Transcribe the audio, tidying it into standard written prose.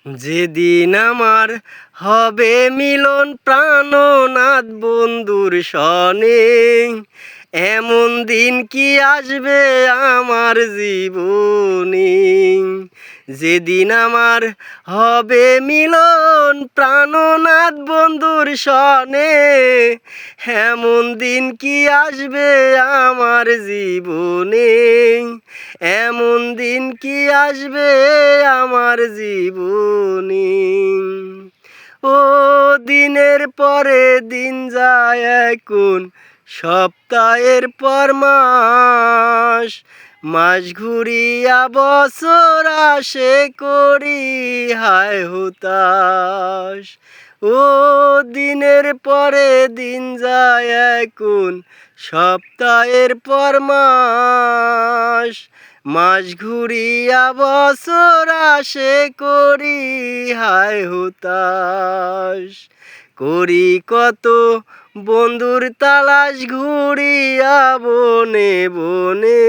যেদিন আমার হবে মিলন প্রাণনাথ বন্ধুর সনে, এমন দিন কি আসবে আমার জীবনে। যেদিন আমার হবে মিলন প্রাণনাথ বন্ধুর সনে, এমন দিন কি আসবে আমার জীবনে। এমন দিন কি আসবে আমার জীবনে। ও দিনের পরে দিন যায় এখন, সপ্তাহের পর মাস, মাস ঘুরিয়া বছর আসে করি হায় হুতাশ। ও দিনের পরে দিন যায় এখন, সপ্তাহের পর মাস, মাস ঘুরিয়া বছর আসে করি হায় হুতাশ। করি কত বন্ধুর তালাশ ঘুরিয়া বনে বনে,